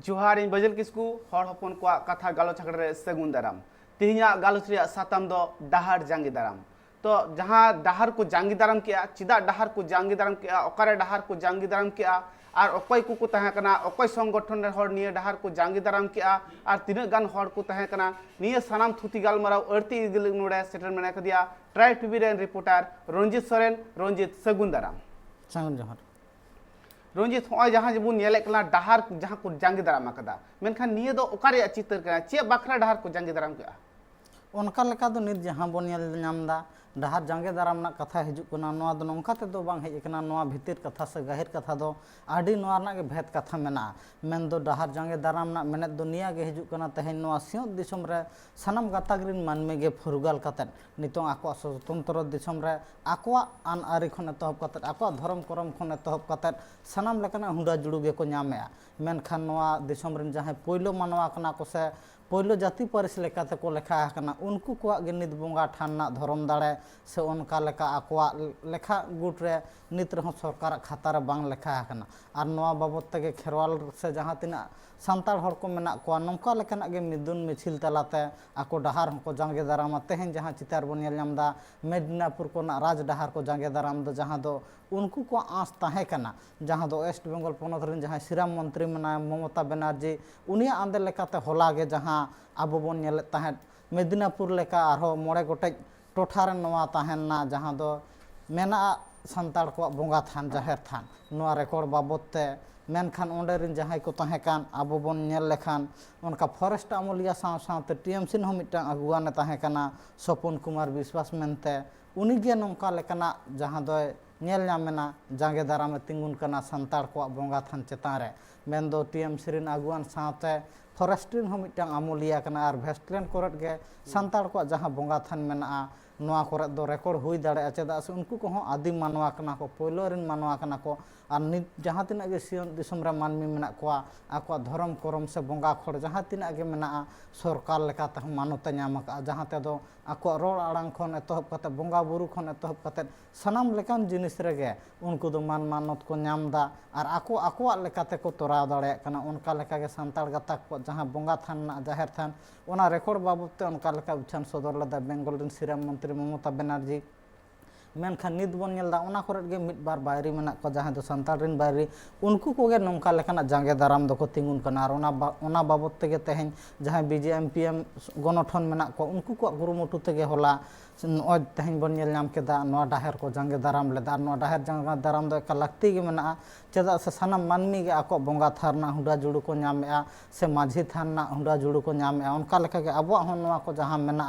जोहार इन बजल किसकु हर हपन को कथा गालोच आखड़ा सगुन दाराम तिहिना गालोच रे साताम दो डाहार जांगी दाराम तो जहां डाहार को जांगी दाराम किया चिदा डाहार को जांगी दाराम किया ओकारे डाहार को जांगी दाराम किया और अकय को तहे कना अकय संगठन रे हर निये डाहार को जांगी दाराम किया और तिना गान हर को तहे कना निये सानाम थुती गालमाराव अड़ती नोडे सेटर मेना कदिया ट्राई टीवी रेन रिपोर्टर रंजित सोरेन रंजित सगुन दाराम सागुन जोहार रंजित होय जहां जबुन नेले कला डाहार जहां को जांगी दाराम कदा मेनखान निये दो ओकारे चितर कना चे बाखरा डाहार को जांगी दाराम किया उनका लेका दो नित जहां बन नामदा डाहार जांगे दाराम ना कथा हिजुकना नोआ दो नोंका ते दो बांग हेजना नोआ भितिर कथा से गहिर कथा दो आडी नोआ ना के भेद कथा मेना मेन दो डाहार जांगे दाराम ना मेने दुनिया के हिजुकना तहे नोआ सियों दिसम रे सनम गाताग्रिन मानमे गे फुरगाल कतन नितों आको स्वतंत्र दिसम रे आकोआ आन आरी खने तहब कतन आकोआ धर्म करम खने तहब कतन सनम लेकना हुंडा जुड़ू गे को नामेया मेनखान नोआ दिसम रिन जहां पहिलो मानवा कना को से पहिलो जाति परिस लेकाते को लेखा हकना उनको को गे नित बोंगा ठान ना धर्म दाड़े से उनका लेका आकोआ लेखा गुट रे नित रह सरकार खाता रे बांग लेखा हकना आर नोआ बाबत तगे खेरवाल से जहां तिना सांतार हर को मेना को नोंका लेकना गे मिदुन मिछिल तलाते आको डाहार को जांगे दाराम तेहन जहां चितार बन नामदा मेदिनापुर को ना राज डाहार को जांगे दाराम दो जहां दो उनको को आस ताहे कना जहां दो वेस्ट बेंगल पोनत रिन जहां श्रीराम मंत्री मना ममता बनर्जी उनिया आंदे लेकाते होला गे जहां आबो बन नेले ताहे मेदिनापुर लेका आरो मोड़े गोटे टोठार नोआ ताहेन ना जहां दो मेना संताड़ को बोंगा थान जाहेर थान नोआ रेकॉर्ड बाबत ते मेनखान ओंडे रिन जहां को ताहे कान आबो बन नेल लेखान उनका फॉरेस्ट अमलिया साव सावते टीएमसी हो मिटा अगुआने ताहे कना सपन कुमार विश्वास मेनते उनी गे नोंका लेकना जहां दो नेल नामेना जांगे दाराम तिंगुन कना संताड़ को बोंगा थान चेतान रे मेन दो टीएमसी रिन अगुआन सावते फॉरेस्ट्रिन हो मिटा अमलिया कना आर वेस्टर्न कोरट गे संताड़ को जहां बोंगा थान मेना नोआ कोरट दो रेकॉर्ड हुई दाड़े चेदा से उनको को आदिम मानवा कना को पहिलो रिन मानवा कना को और नित जहां तिना गे सियन दिसम रे मानमी मेना को आको धर्म करम से बोंगा खोड़ जहां तिना गे मेना सरकार लेका त मानवता नाम का जहां ते दो आको रोड आड़ांग खन एतहब कते बोंगा बुरु खन एतहब कते सनाम लेकान जिनिस रेगे उनको दो मान मानत को नामदा और आको आकोआ लेकाते को तोराव दाड़े कना उनका लेका गे संताड़ गाताक को जहां बोंगा थान ना जाहेर थान ओना रेकॉर्ड बाबत ते उनका लेका उछान सदर लदा बेंगल रिन श्रीराम मंत्री ममता बनर्जी मेनखान नित बन नेलदा ओना कोरट गे मिट बार बायरी मेना को जहां दो संताड़ रिन बायरी उनको को गे नोंका लेकाना जांगे दाराम दो को तिंगुन कना और ओना बाबत ते गे तेहन जहां बीजेएमपीएम गणठन मेना को उनको को गुरुमुटु ते गे होला नोज तेहन बन नेल नाम केदा नोआ डाहेर को जांगे दाराम लेदा नोआ डाहेर जांगे दाराम दो एक लगती गे मेना चेदा से सनम मानमी गे आको बोंगा थारना हुंडा जुड़ू को नामेआ से माझी थारना हुंडा जुड़ू को नामेआ उनका लेका गे अबो हो नोआ को जहां मेना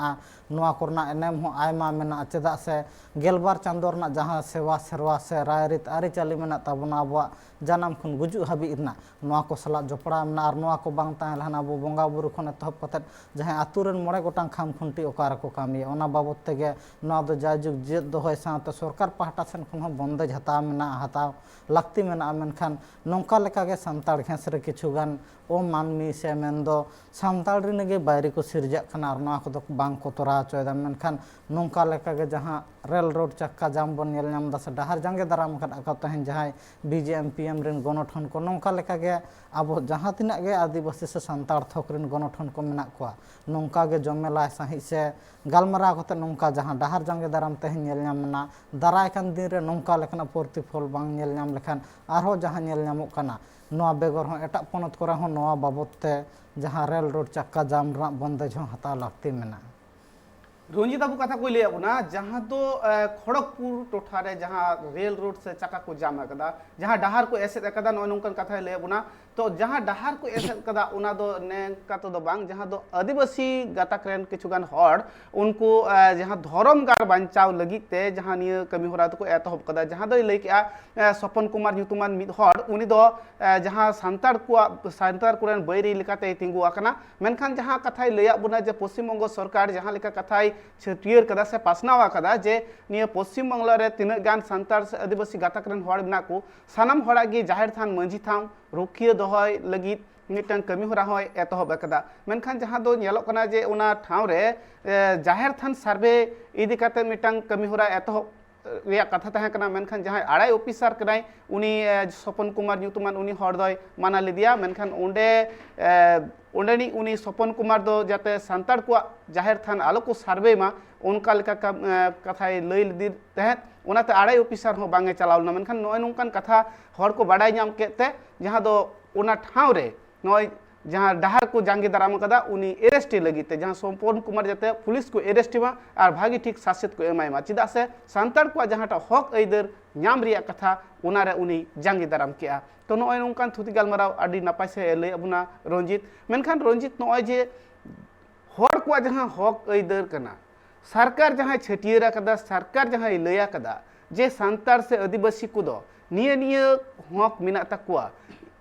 नोआ करना एनेम हो आयमा मेना चेदा से गेलबार चांदोर ना जहां सेवा सेरवा से रायरित आरिचाली मेना ताबना अबो जानम खन गुजु हाबी इना नोआ को सला जपड़ा मेना और नोआ को बांग ताहे लहना अबो बोंगा बुरु खन तहब कते जहां आतुरन मोड़े गोटांग खाम खुंटी ओकार को कामी ओना बाबत तेगे नोआ दो जाजुग जेद दोहय साथ सरकार पाहटा सेन खन हो बंदेज हताव मेना हताव लगती मेना मेनखान नोंका लेका गे संताड़ घेस रे किछुगान ओ मानमी से मेनदो संताड़ रिन गे बायरी को सिरजा खना और नोआ को दो बांग को तोरा चोयदा मेनखान नोंका लेका गे जहां रेल रोड चक्का जाम बन नेल नाम दस डाहार जांगे दाराम खन आका तहन जहां बीजेएमपीएम रिन गणठन को नोंका लेका गे अब जहां तिना गे आदिवासी से संताड़ थोक रिन गणठन को मेना को नोंका गे जमेला सही से गालमरा कते नोंका जहां डाहार जांगे दाराम तहन नेल नामना दाराय कान दिन रे नोंका लेकना प्रतिफल बांग नेल नाम लेखान आरो जहां नेल नामो कना नोआ बेगर हो एटा पोनत कोरा हो नोआ बाबत ते जहां रेल रोड चक्का जाम रा बंदेज हो हता लगती मेना रंजित बाबू कथा को लैया बोना जहां तो खड़गपुर टोठा रे जहां रेल रोड से चक्का को जाम कदा जहां डाहार को एसेद कदा नो नोंकन कथा लैया बोना तो जहां डाहार को एसेद कदा उना दो ने का तो दो बांग जहां दो आदिवासी गाताक रेन किछुगान हड़ उनको जहां धर्म गार बांचाव लगी ते जहां निय कमी होरा तो को एतहब कदा जहां दो लई के सपन कुमार ᱧᱩᱛᱩᱢᱟᱱ मिद हड़ उनी दो जहां संताड़ को बैरी लेकाते तिंगु आकना मेनखान जहां कथाय लैया बोना जे पश्चिम बंग सरकार जहां लेका कथाय छटियर कदा से पासनावा कदा जे निय पश्चिम बांग्ला रे तिनक गान संताड़ से आदिवासी गाताक रेन हड़ मेना को सानाम हड़ा गे जाहिर थान मंझी थाम रुखिया दोहय लगी मिटन कमी होरा होय एतहब कदा मेनखान जहां दो नेलो कना जे उना ठाव रे जाहिर थान सर्वे इदी काते मिटन कमी होरा एतहब ᱨᱮᱭᱟᱜ ᱠᱟᱛᱷᱟ ᱛᱟᱦᱮᱸ ᱠᱟᱱᱟ ᱢᱮᱱᱠᱷᱟᱱ ᱡᱟᱦᱟᱸᱭ ᱟᱲᱟᱭ ᱚᱯᱷᱤᱥᱟᱨ ᱠᱟᱱᱟᱭ ᱩᱱᱤ ᱥᱚᱯᱚᱱ ᱠᱩᱢᱟᱨ ᱧᱩᱛᱩᱢᱟᱱ ᱩᱱᱤ ᱦᱚᱲ ᱫᱚᱭ ᱢᱟᱱᱟ ᱞᱮᱫᱮᱭᱟ ᱢᱮᱱᱠᱷᱟन ᱚᱸᱰᱮᱱᱤᱡ ᱩᱱᱤ ᱥᱚᱯᱚᱱ ᱠᱩᱢᱟर ᱫᱚ ᱡᱟᱛᱮ ᱥᱟᱱᱛᱟᱲ ᱠᱚᱣᱟᱜ ᱡᱟᱦᱮᱨ ᱛᱷᱟᱱ ᱟᱞᱚ ᱠᱚ ᱥᱟᱨᱵᱷᱮ ᱢᱟ ᱚᱱᱠᱟ ᱞᱮᱠᱟ ᱠᱟᱛᱷᱟᱭ ᱞᱟᱹᱭ ᱞᱮᱫᱮ ᱛᱟᱦᱮᱸᱫ ᱚᱱᱟᱛᱮ ᱟᱲᱟᱭ ᱚᱯᱷᱤᱥᱟᱨ ᱦᱚᱸ ᱵᱟᱝ ᱮ ᱪᱟᱞᱟᱣ ᱞᱮᱱᱟ ᱢᱮᱱᱠᱷᱟन ᱱᱚᱜᱼᱚᱭ ᱱᱚᱝᱠᱟᱱ ᱠᱟᱛᱷᱟ ᱦᱚᱲ ᱠᱚ ᱵᱟᱰᱟᱭ ᱧᱟᱢ ᱠᱮᱫ ᱛᱮ ᱡᱟᱦᱟᱸ ᱫᱚ ᱚᱱᱟ ᱴᱷᱟᱶ ᱨᱮ ᱱᱚᱜᱼᱚᱭ जहाँ डहार को जांगे दाराम कदा उनी एरेस्टे लगिते जहाँ सोमपन कुमार जाते पुलिस को एरेस्टेमा और भागी ठीक शासित को एमायमा चिदा से सांताड़ को जहाँ हक अइदर नाम रिया कथा उनारे उनी जांगे दाराम किया तो नॉय नोंकान थुति गालमाराव आदि नापाय से लय अबुना रंजित मेनखान रंजित नॉय जे हर को जहाँ हक अइदर कना सरकार जहाँ छटियर कदा सरकार जहाँ लया कदा जे सांताड़ से आदिवासी को दो निये निये हक मिना तकुआ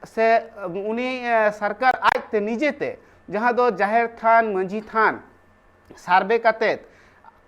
से उनी सरकार आजते निजेते जहाँ दो जाहिर थान मंझी थान सार्वे कातेत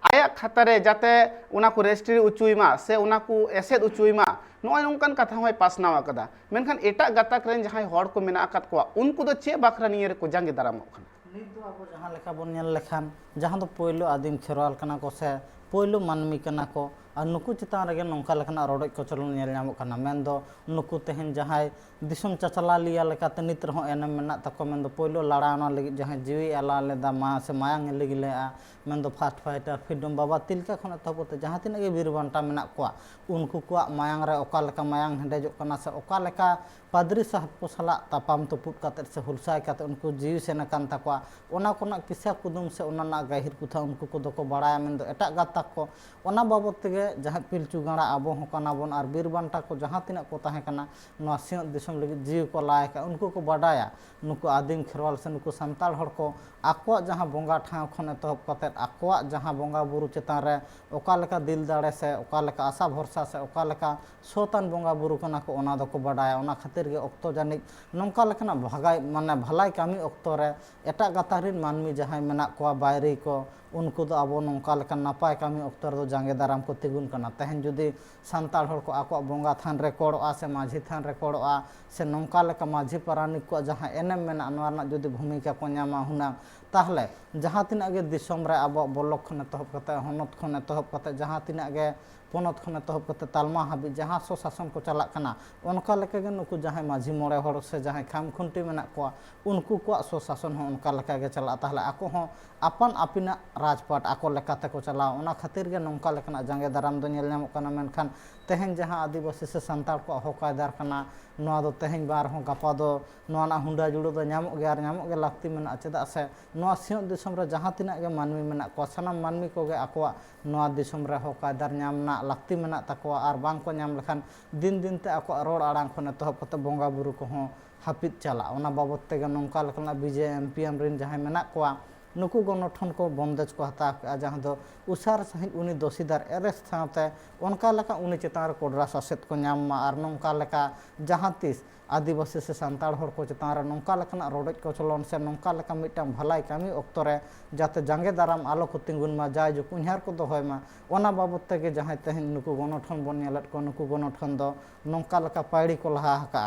आया खातारे जाते उना को रेजिस्ट्री उचुईमा से उना को एसेद उचुईमा नॉय नोंकान कथा होय पासनाव कदा मेनखान एटा गाताक रेन जहाँ हड़ को मेना आकात कोआ उनको दो चे बाखरा निये रे को जांगे दारामो खाना नित दो अब जहाँ लेखा बोन नेल लेखान जहाँ दो पोइलो आदिम खेरवाल कना को से पोइलो मानमी कना को और नुकु चितान रगे नौका लेखना रोड कचलन नेल नामो कना मेन दो नुकु तेहन जहाँ दिसम चचला लिया लेकाते नित रहो एनम मेना तको मेन दो पोइलो लड़ाना लगी जहाँ जीवी अला लेदा मा से मायांग लगी लेआ मेन दो फास्ट फाइटर फ्रीडम बाबा तिलका खन तबते जहाँ तिना गे वीर बांटा मेना कोआ उनको कोआ मायांग रे ओका लेका मायांग हेंडेजो कना से ओका लेका पादरी साहब को सला तापाम तपुट काते से हुलसाय काते उनको जीव से नकान तकवा ओना कोना किसा कुदुम से ओना ना गाहिर कुथा उनको को दो को बड़ाया मेन दो एटा गाता को ओना बाबत तेगे जहाँ पिलचू गाड़ा आबो हो कना बोन और वीर बांटा को जहाँ तिना को ताहे कना नोआ सिंह दिसम लगी जीव को लाय का उनको को बड़ाया नुको आदिम खेरवाल से नुको संताल हड़ को आकोआ जहाँ बोंगा ठाव खन एतहब काते आकोआ जहाँ बोंगा बुरु चेतान रे ओका लेका दिल दाड़े से ओका लेका आशा भरसा से ओका लेका सोतान बोंगा बुरु कना को ओना दो को बड़ाया ओना खातिर गे ऑक्तो जानिक नौका लेखना भगाई माने भलाई कामी ऑक्तो रे एटा गातारिन मानमी जहाँ मेना कोआ बायरी को उनको दो अब नौका लेका नापाय कामी ऑक्तो दो जांगे दाराम को तिगुन कना तेहन जुदी संताल हड़ को आको बोंगा थान रेकॉर्डआ से माझी थान रेकॉर्डआ से नौका लेका माझी पारानिक को जहाँ एनएम मेना नोरना जुदी भूमिका को नामा हुना ताहले जहाँ तिना गे दिसम रे अब ब्लॉक खन एतहब कते हनत खन एतहब कते जहाँ तिना गे पनत खन एतहब कते तालमा हाबी जहाँ सो शासन को चला कना उनका लेका गे नुकु जहाँ माझी मोड़े हड़ से जहाँ खाम खुंटी मेना कोआ उनको को सो शासन हो उनका लेका गे चला ताहले आको हो अपन आपिना राजपाट आको लेकाते को चला ओना खातिर गे नौका लेकना जांगे दाराम दो नेल नामो कना मेनखान तेहन जहाँ आदिवासी से संताल को हकायदार कना नोआ दो तेहन बार हो गपा दो नोआ ना हुंडा जुड़ो दो नामो गे आर नामो गे लाक्ति मेना चेदा से नोआ सिंह दिसम रे जहाँ तिना गे मानमी मेना को सनाम मानमी को गे आकोआ नोआ दिसम रे हकायदार नामना लाक्ति मेना तकोआ आर बांग को नाम लेखान दिन दिन ते आको रोड आड़ांग खन एतहब कते बोंगा बुरु को हो हापित चला ओना बाबत तेगे नौका लेखना बीजे एमपीएम रिन जहाँ मेना कोआ नुकु गणठन को बंदेज को हता जहाँ दो उसार सहित उनी दोषीदार एरेस्ट थाते उनका लेका उनी चेतान कोडरा शासित को नाम और नौका लेका जहाँ तीस आदिवासी से संताड़ हड़ को चेतान नौका लेकना रोड कचलन से नौका लेका मिटन भलाई कामी ऑक्तो रे जाते जांगे दाराम आलो को तिंगुन मा जाय जो कुन्हार को दोहय मा ओना बाबत तेगे जहाँ तेहन नुकु गणठन बन नेलत को नुकु गणठन दो नौका लेका पायड़ी को लहा हका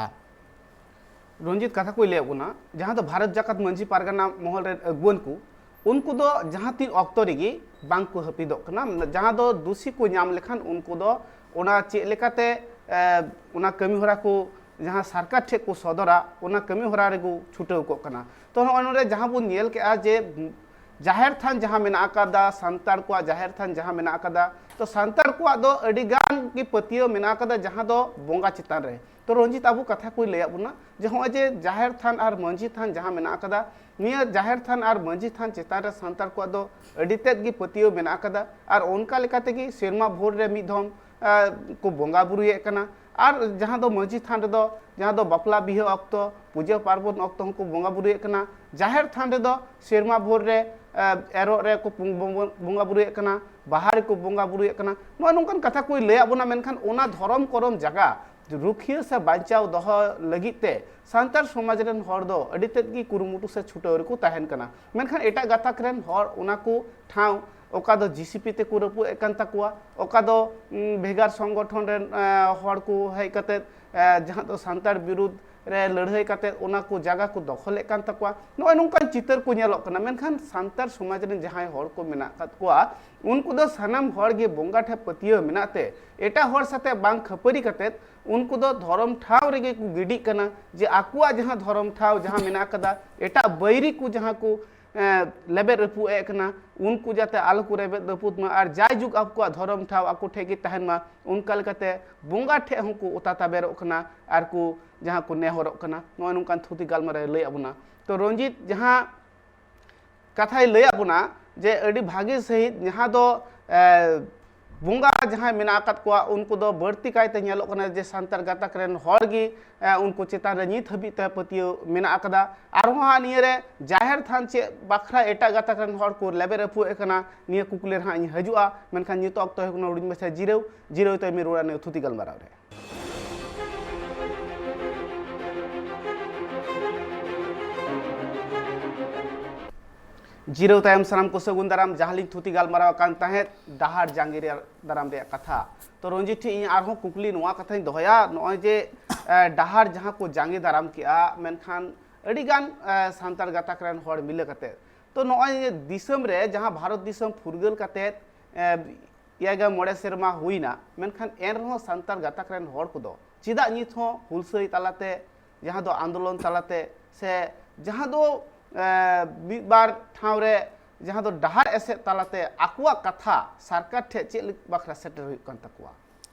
रंजित कथा को लेबुना जहाँ तो भारत जाकत मंझी पारगना महल रे अगुवन को उनको दो जहाँ तीन ऑक्तो रेगी बांग को हपिदो कना जहाँ दो दोषी को नाम लेखान उनको दो ओना चे लेकाते ओना कमी होरा को जहाँ सरकार ठे को सदरा ओना कमी होरा रेगु छुटाव को कना तो नोरे जहाँ बो नेल के आ जे जाहिर थान जहाँ मेना आकादा संताड़ को जाहिर थान जहाँ मेना आकादा तो संताड़ को दो अडिगान की पतियो मेना आकादा जहाँ दो बोंगा चितान रे तो रंजित आबू कथा कोई लय बुना जे हो जे जाहिर थान और मंझी थान जहाँ मेना आकादा निया जाहिर थान और मंझी थान चितान रे संताड़ को दो अडितेत की पतियो मेना आकादा और उनका लेकाते की सेरमा भोर रे मिधम को बोंगा बुरुए कना और जहाँ दो मंझी थान रे दो जहाँ दो बपला बिहे ऑक्तो पूजा पार्बण ऑक्तो को बोंगा बुरुए कना जाहिर थान रे दो सेरमा भोर रे एरो रे को बोंगा बुरुए कना बाहर को बोंगा बुरुए कना नो नोंकन कथा कोई लय आबोना मेनखान ओना धर्म करम जगह रुखिया से बांचाव दह लगिते सांतार समाज रेन हर दो अडितेत की कुरुमुटु से छुटाव रे को ताहेन कना मेनखान एटा गाताक रेन हर ओना को ठाव ओका दो जीसीपी ते को रपु एकान तकुआ ओका दो भेगार संगठन रेन हर को हेय कते जहाँ दो सांतार विरुद्ध रे लड़ाई काते ओना को जगह को दखलेक कान तकवा नय नोंकान चितर को नेलोक कना मेनखान सांतार समाज रे जहां हर को मेना कातवा उनको दो सानाम हर गे बोंगा ठे पतियो मेनाते एटा हर साथे बांग खपरी काते उनको दो धर्म ठाव रे को गिडी कना जे आकुआ जहां धर्म ठाव जहां मेना कदा एटा बैरी को जहां को लेबे रपु एकना उनको जाते आल को रेबे रपुत मा और जाय जुग आपको धर्म ठाव आको ठेकी तहन मा उनका लकते बोंगा ठे हको उता ताबेरो कना और को जहां को नेहरो कना नय नुकान थुती गालमारे लय अबुना तो रंजीत जहां कथाय लय अबुना जे अडी भागी सहित जहां दो बोंगा जहां मेना आकत को उनको दो बढ़ती कायते नेलो कना जे सांतार गातक रेन हर गी उनको चेतान रे नित हबी ते पतियो मेना आकदा आरो हा निये रे जाहिर थान चे बाखरा एटा गातक रेन हर को लेबे रपु एकना निये कुकुले हा इ हजुआ मेनखान नितो अक्तो हकनो उडिन मेसे जिरेव ते मे रोड़ा ने थुती गलमाराव रे जिरो तायम सानाम को सगुन दाराम जहालिंग थुती गालमाराव कान ताहे डाहार जांगिर दाराम रे कथा तो रंजीत ठी इन आरो कुकली नोआ कथा दोहया नय जे डाहार जहां को जांगे दाराम किया मेनखान अडी गान सांतार गाताक रेन हर मिले कते तो नय दिसम रे जहां भारत दिसम फुरगल कते यागा मोड़े सेरमा हुईना मेनखान एन रहो सांतार गाताक रेन हर को दो चिदा नित हो हुलसई तालाते जहां दो आंदोलन तालाते से जहां दो बार ठाव रे जहां दो डाहार एसे तालाते आकुआ कथा सरकार ठे चेल बाखरा सेटर हुई कान तकुआ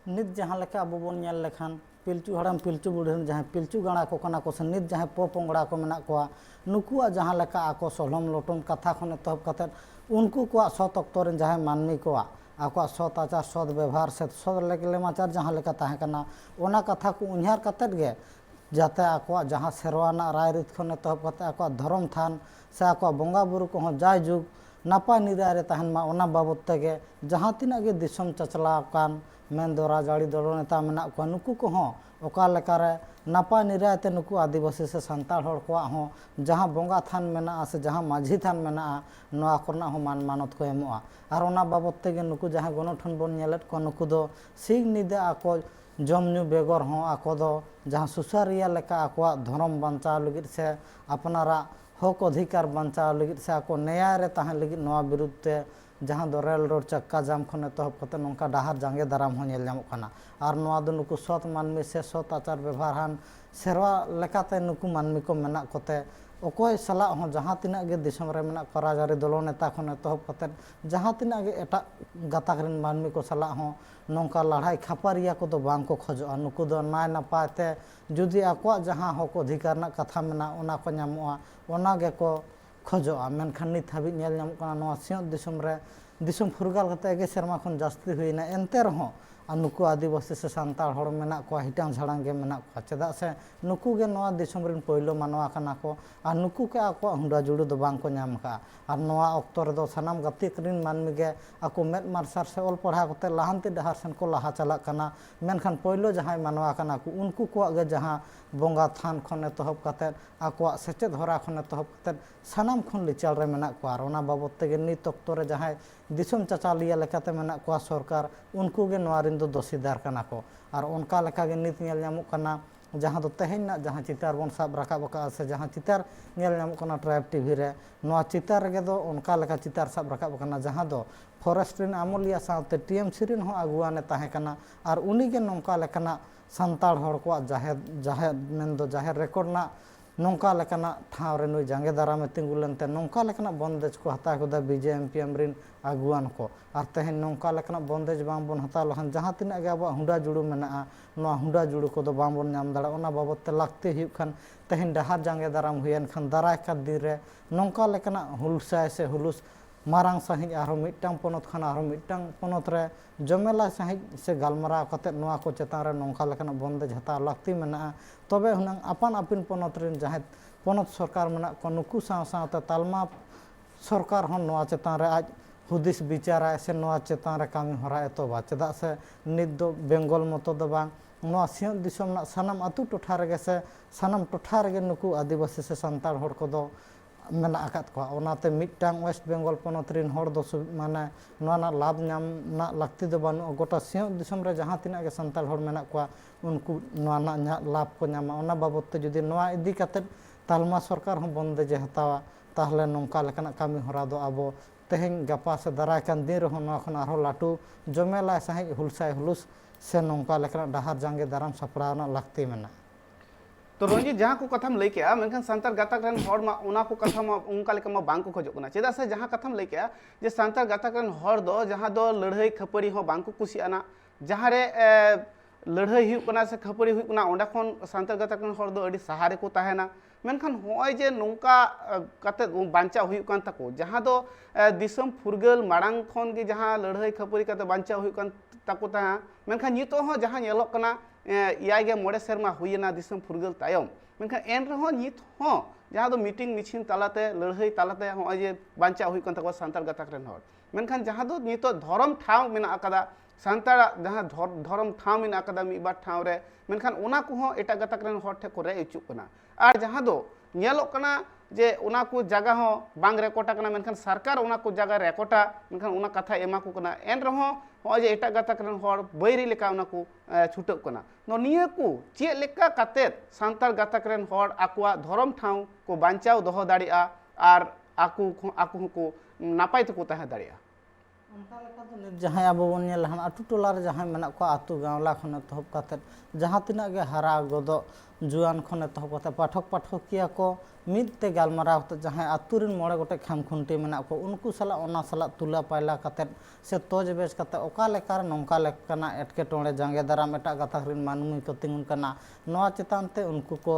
नित जहां लेका अब बोन नेल लेखान पिलचू हड़ाम पिलचू बुढ़न जहां पिलचू गाणा को कना को से नित जहां पोपोंगड़ा को मेना को नुकुआ जहां लेका आको सोलम लोटम कथा खने तहब कते उनको को सत अक्तोरन जहां मानमी को आको सत आचार सद व्यवहार से सद लेके माचार जहां लेका ताहे कना ओना कथा को उन्हार कते गे जाते आको जहां सेरवाना राय रीत खने तहब कते आको धर्म थान से आको बंगा बुरु को जाय जुग नापा निदाय रे तहन मा ओना बाबत तेगे जहां तिना गे दिसम चचला कान मेन दो राजाड़ी दल नेता मेना को नुकु को हो ओका लेका रे नापा निराय ते नुकु आदिवासी से सांताल हड़ को हो जहां बंगा थान मेना से जहां माझी थान मेना नोआ करना हो मान मानत को एमोआ और ओना बाबत तेगे नुकु जहां गणठन बन नेलेट को नुकु दो सिग निदा आको जमनु बेगर हो आको दो जहां सुसारिया लेका आको धर्म बंचा लगित से अपनारा हक अधिकार बंचा लगित से आको न्याय रे ताहे लगित नोआ विरुद्ध ते जहां दो रेल रोड चक्का जाम खने तहब कते नोंका डाहार जांगे दाराम हो नेल जामो कना और नोआ दो नुकु सत मानमी से सत आचार व्यवहार हान सेरवा लेकाते नुकु मानमी को मेना कोते ओकोय सला हो जहां तिना गे दिसम रे मेना को राजारी दल नेता खने तहब कते जहां तिना गे एटा गाताक रेन मानमी को सला हो नोंका लड़ाई खापारिया को दो बांग को खोजो नुकु दो नाय नपाय ते जुदी आको जहां हक अधिकार ना कथा मेना ओना को नामोआ ओना गे को खोजो मेनखान नित हाबि नेल नामो कना नोआ सियत दिसम रे दिसम फुरगाल कते गे सेरमा खन जास्ती हुईना एनते रहो नुकु आदिवासी से सांताल हड़ मेना को हिटांग झाड़ांग गे मेना को चेदा से नुकु गे नोआ दिसम रिन पहिलो मानवा कना को आ नुकु के आको हुंडा जुड़ू दो बांग को नाम का और नोआ अक्तो रे दो सनाम गति रिन मानमी गे आको मेद मार्सार से ऑल पढ़ा कते लाहांती डहार सन को लाहा चला कना मेनखान पहिलो जहां मानवा कना को उनको को गे जहां बंगा थान खने तहब कते आको सेचेद हरा खने तहब कते सनाम खन लिचाल रे मेना को और ओना बाबत तेगे नित अक्तो रे जहां दिसम चाचालिया लेकाते मेना को सरकार उनको गे नोआ रिन दो दोषीदार कना को और उनका लेका गे नित नेल नामो कना जहां दो तेहेन ना जहां चितार बन साब राकाब का से जहां चितार नेल नामो कना ट्राइब टीवी रे नोआ चितार गे दो उनका लेका चितार साब राकाब कना जहां दो फॉरेस्ट रिन अमोलिया साथे टीएमसी रिन हो अगुआने ताहे कना और उनी गे नोंका लेकना सांताल हड़ को जाहेर मेन दो जाहेर रेकॉर्ड ना नोंका लेकना ठाव रे नुई जांगे दारामे तिंगुलनते नोंका लेकना बंदेज को हता को दा बीजेएमपीएम रिन अगुआन को और तेहन नोंका लेकना बंदेज बांग बोन हता लहन जहां तिना गे अब हुंडा जुड़ू मेना नोआ हुंडा जुड़ू को दो बांग बोन नाम दाड़ा ओना बाबत ते लागते हिउ खान तेहन डाहार जांगे दाराम हुयन खान दाराय का दिन रे नोंका लेकना हुलसाय से हुलुस मारांग साहिज आरो मिटटांग पोनत खान आरो मिटटांग पोनत रे जमेला साहिज से गालमारा कते नोआ को चेतान रे नोंका लेकना बंदेज हता लागती मेना तबे हुनंग अपन अपिन पोनत रिन जहां पोनत सरकार मेना को नुकु साव सावते तालमा सरकार हन नोआ चेतान रे आज हुदिस विचारा से नोआ चेतान रे कामी हरा एतोबा चेदा से नित दो बेंगल मतो दो बांग नोआ सियत दिसम ना सनम अतु टोठा रे से सनम टोठा रे नुकु आदिवासी से सांताल हड़ को दो मेना आकात को ओनाते मिटटांग वेस्ट बेंगल पोनोत रिन हर दो माने नोना लाभ नाम ना लाक्ति दो बानु गोटा सिंह दिसम रे जहां तिना के संताल हर मेना को उनको नोना लाभ को नामा ओना बाबत ते जुदी नोआ इदी काते तालमा सरकार हों बंदेज हतावा ताहले नोंका लेकाना कामी हरा दो आबो तेहें गपा से दाराय कान दिन रहो नोआ खन आरो लाटू जमेला सही हुलसाय हुलुस से नोंका लेकाना डहार जांगे दाराम सपड़ाना लाक्ति मेना तो रंजीत जहाँ को कथाम लई के मेनखान सांतार गाताक रेन हर मा उना को कथा मा उनका लेका मा बांग को खोजो कना चेदा से जहाँ कथाम लई के जे सांतार गाताक रेन हर दो जहाँ दो लड़ाई खपरी हो बांग को कुसियाना जहाँ रे लड़ाई हुई कना से खपरी हुई कना ओंडा खन सांतार गाताक रेन हर दो अडी सहारे को ताहेना मेनखान होय जे नोंका कते बांचा हुई कान ताको जहाँ दो दिसम फुरगल मारांग खन के जहाँ लड़ाई खपरी कते बांचा हुई कान ताको ता मेनखान नितो हो जहाँ येलोक कना इयागे मोड़े सेरमा हुईना दिसम फुरगल तायम मेनखान एन रहो नित हो जहाँ दो मीटिंग मिछिन तालाते लड़ाई तालाते हो जे बांचा हुई कान ताको सांतार गाताक रेन हर मेनखान जहाँ दो नितो धर्म ठाव मेना अकादा सांतार जहाँ धर्म ठाव मेना अकादा मिबार ठाव रे मेनखान ओना को हो एटा गाताक रेन हर ठे को रे इचुक कना और जहाँ दो नेलोक कना जे ओना को जगह हो बांग रेकोटा कना मेनखान सरकार ओना को जगह रेकोटा मेनखान ओना कथा एमा को कना एन रहो हो जे एटा गाताक रेन हर बैरी लेका ओना को छुटक कना नो निया को चे लेका काते सांतार गाताक रेन हर आकुआ धर्म ठाव को बांचाव दोहो दाड़िया और आकु को नापाय तको ताहे दाड़िया जहाँ अब बन आटू टोला जहाँ मेना को आतु गाँवला खन एतहब काते जहाँ तिना गे हरा गदो जुआन खन एतहब काते पाठक पाठकिया को मिदते गालमाराव ते जहाँ आतु रिन मोड़े गोटे खामखुंटी मेना को उनको सला ओना सला तुला पायला काते से तोज बेच काते ओका लेकार नोंका लेकाना एटकेटोड़े जांगे दाराम एटा गाथा रिन मानुमी को तिंगुन कना नोआ चेतान ते उनको को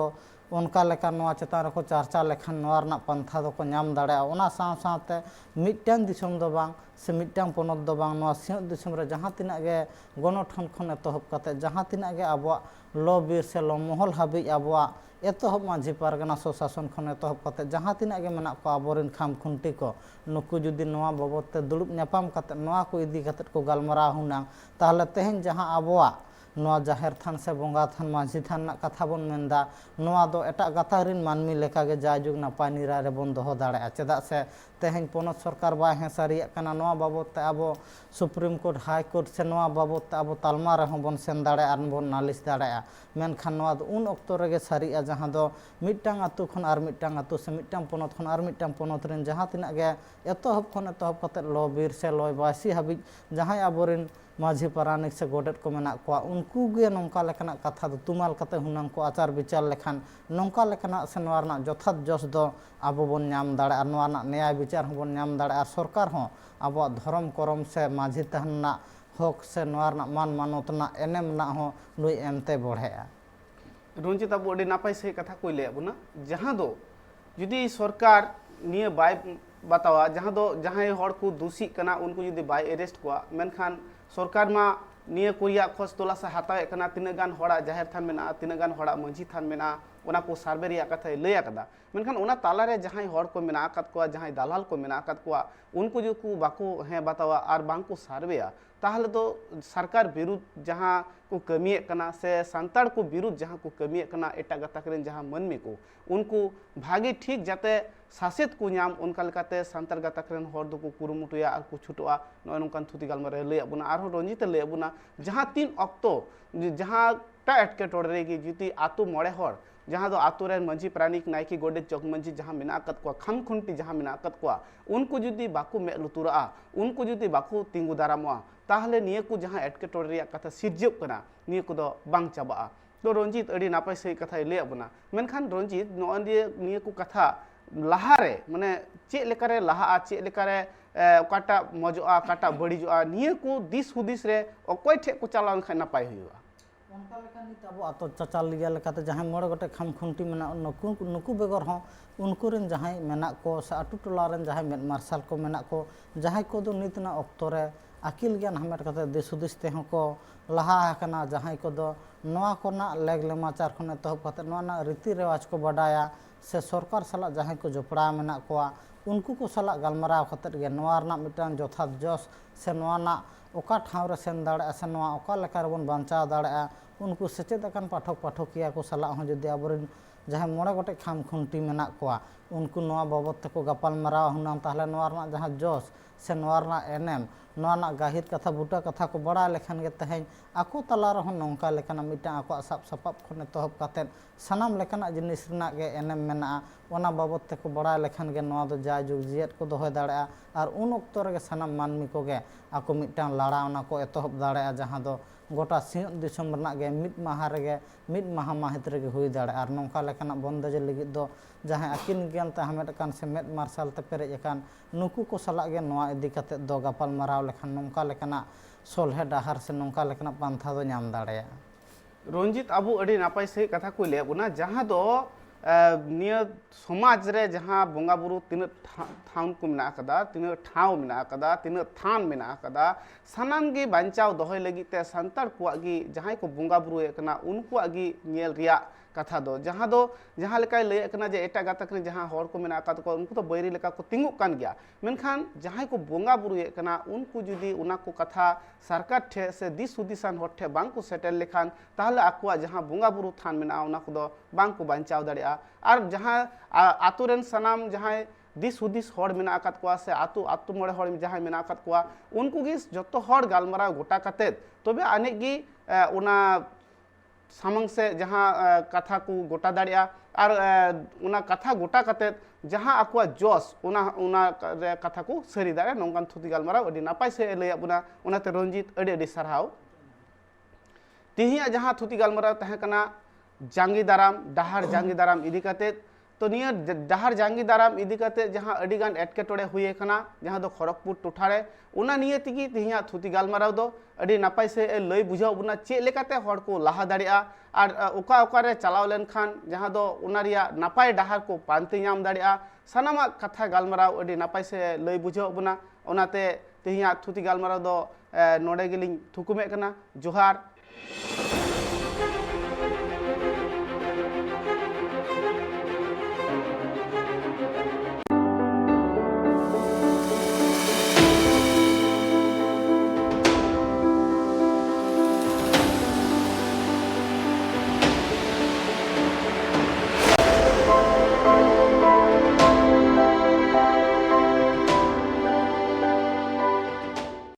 उनका लेका नोआ चेतान रखो चर्चा लेखान नोआ रना पंथा दो को नाम दाड़ेया ओना साव सावते मिटटांग दिसम दो बांग से मिटटांग पोनोत दो बांग नोआ सिंह दिसम रे जहाँ तिना गे गणठन खन एतहब काते जहाँ तिना गे आबो लो बीर से लो महल हाबी आबो एतहब माझी पारगना स्वशासन खन एतहब काते जहाँ तिना गे मेना को आबोरिन खाम खुंटी को नुकु जुदी नोआ बाबत ते दुड़ुब न्यापाम काते नोआ को इदी काते को गालमारा हुना ताहले तेहेन जहाँ आबोआ नोआ जाहेर थान से बंगा थान माझी थान ना कथा बन मेंदा नोआ दो एटा गाथा रिन मानमी लेका गे जायजुग नापाय निरा रे बन दोहो दाड़ेया चेदा से तेहेन पोनत सरकार बाय हेसारिया कना नोआ बाबत ते आबो सुप्रीम कोर्ट हाई कोर्ट से नोआ बाबत ते आबो तालमा रे बन सेन दाड़े आर बन नालिश दाड़ेया मेनखान नोआ दो उन ऑक्तो रेगे सारिया जहाँ दो मिटटांग आतु खन आर मिटटांग आतु से मिटटांग पोनत खन आर मिटटांग पोनत रिन जहाँ तिना गे एतहब खन एतहब काते लो बीर से लो बासी हाबि जहाँ आबोरिन माझी पारानिक से गोडेट को मेना को उनको गे नोंका लेकाना कथा दो तुमाल काते हुनांग को आचार विचार लेखान नोंका लेकाना से नोआ रना जथात जस दो आबो बन नाम दाड़े आर नोआ ना न्याय विचार बन नाम दाड़े आर सरकार हो आबो धर्म करम से माझी तहना हक से नोआ रना मान मानतना एनेम ना हो नुई एमते बढ़ेया रंजित अब अड़ी नापाय से कथा कोई ले अबुना जहाँ दो जुदी सरकार निये बाय बतावा जहाँ दो जहाँ हर को दोषी कना उनको जुदी बाय अरेस्ट कोआ मेनखान सरकार मा निये कोरिया खोज तोला से हातावे कना तिना गान हड़ा जाहेर थान मेना तिना गान हड़ा मंझी थान मेना ओना को सार्वे रिया कथा लय आकदा मेनखान ओना ताला रे जहाँ हर को मेना आकत को जहाँ दालाल को मेना आकत को उनको जो को बाको हे बतावा आर बांग को सार्वेया ताहले तो सरकार विरुद्ध जहाँ को कमिए कना से सांताड़ को विरुद्ध जहाँ को कमिए कना एटा गाताक रेन जहाँ मनमी को उनको भागी ठीक जाते सासेत को नाम उनका लेकाते सांताड़ गाताक रेन हर दो को कुरुमुटुया आर को छुटोआ नय नोंकान थुति गालमारे लय अबुना आरो रंजित लय अबुना जहाँ तीन ऑक्तो जहाँ टा एटकेटोड़े रेगी जुती आतु मोड़े हर जहाँ दो आतु रेन मंझी प्राणिक नायकी गोडे चौक मंझी जहाँ मेना आकत को खाम खुंटी जहाँ मेना आकत को उनको जुदी बाकु मे लुतुरा उनको जुदी बाकु तिंगु दारामोआ ताहले निये को जहाँ एटकेटोड़े रिया कथा सिरजेब कना निये को दो बांग चाबा तो रंजित अड़ी नापाय सही कथा लय अबुना मेनखान रंजित नोंदिये निये को कथा लाहारे माने चे लेकारे लाहा चे लेकारे काटा मजोआ काटा बड़ीजोआ निये को दिस हुदिस रे अकय ठे को चालान खाय नापाय हुआ उनका लेका नित अब आतो चाचाल लिया लेकाते जहाँ मोड़े गोटे खाम खुंटी मेना नुकु बेगर हों उनको रिन जहाँ मेना को से आटू टोला रेन जहाँ मेद मार्शल को मेना को जहाँ को दो नितना ऑक्तो रे आकिल ज्ञान हमेट काते दिस हुदिस ते हों को लहा हकना जहाँ को दो नोआ कोना लेग लेमाचार खने तहब काते नोआ ना रीति रिवाज को बढ़ाया से सरकार सला जहाँ को जोपड़ा मेना को उनको को सला गलमाराव खातिर गे नोआ रना मिटान जथात जस से नोआ ना ओका ठाव रे सेन दाड़े से नोआ ओका लेकार बन बांचाव दाड़े उनको सेचेद अकान पाठक पाठकिया को सला हो जदि आबोरिन जहाँ मोड़े गोटे खाम खुंटी मेना कोआ उनको नोआ बाबत तको गपाल मराव हुनाम ताहले नोआ रना जहाँ जोश से नोआ रना एनएम नोआ रना गाहिर कथा बुटा कथा को बड़ा लेखन गे तहें आको तला रहो नोंका लेखना मिटा आको साब सपाब खने तोहब कातेन सनाम लेखना जिनिस रना गे एनएम मेना ओना बाबत तको बड़ा लेखन गे नोआ दो जाय जुग जियत को दोहय दाड़ेआ और उन ऑक्तो रे सनाम मानमी को गे आको मिटा लड़ा ओना को एतोहब दाड़ेआ जहाँ दो गोटा सिंह दिसम रना गे मिद माहा रेगे मिद माहा माहित रेगे हुई दाड़े और नौका लेखना बंदेज लगी दो जहाँ अकिन ज्ञान ते हमेट कान से मेद मार्शल ते पेरेज कान नुकु को सलाह गे नोआ इदी कते दो गपाल मराव लेखन नौका लेखना सोलहे डाहार से नौका लेखना पांथा दो नाम दाड़े रंजित अबू अड़ी नापाय सही कथा को ले बुना जहाँ दो निया समाज रे जहाँ बोंगा बुरु तीन थाउन को मिना कदा तीन ठाव मिना कदा तीन थान मिना कदा सनाम गी बांचाव दोहय लगी ते संतार कुआ गी जहाँ को बोंगा बुरु एकना उनको गी नेल रिया कथा दो जहाँ लेकाय लय एकना जे एटा गातक रे जहाँ हर को मिना कदा को उनको तो बैरी लेका को तिंगु कान गया मेनखान जहाँ को बोंगा बुरु एकना उनको जुदी उना को कथा सरकार ठे से दिस हुदिसान हर ठे बांग को सेटल लेखान ताहले आकुआ जहाँ बोंगा बुरु थान मिना उना को दो बांग को बांचाव दाड़िया और जहाँ आतु रेन सनाम जहाँ दिस हुदिस हर मेना आकात कोआ से आतु आतु मोड़े हर जहाँ मेना आकात कोआ उनको गी जतो हर गालमाराव गोटा कते तबे अनेक गी उना सामंग से जहाँ कथा को गोटा दाड़िया और उना कथा गोटा कते जहाँ आकुआ जोश उना कथा को सरी दाड़े नोंकान थुति गालमाराव अडी नापाय से लय बुना उनाते रंजित अडी अडी सारहाव तिहिया जहाँ थुति गालमाराव तहे कना जांगी दाराम डाहार जांगी दाराम इदी कते तो निया डाहार जांगी दाराम इदी कते जहाँ अडी गान एटकेटोड़े हुए कना जहाँ दो खड़गपुर टोठारे उना निये तिगी तिहिया थुति गालमाराव दो अडी नापाय से लय बुझाव बुना चे लेकाते हड़ को लाहा दाड़िया और ओका ओका रे चलाव लेनखान जहाँ दो उना रिया नापाय डाहार को पांति नाम दाड़िया सनामा कथा गालमाराव अडी नापाय से लय बुझाव बुना उनाते तिहिया थुति गालमाराव दो नोडे गेलिंग थुकुमे कना जोहार।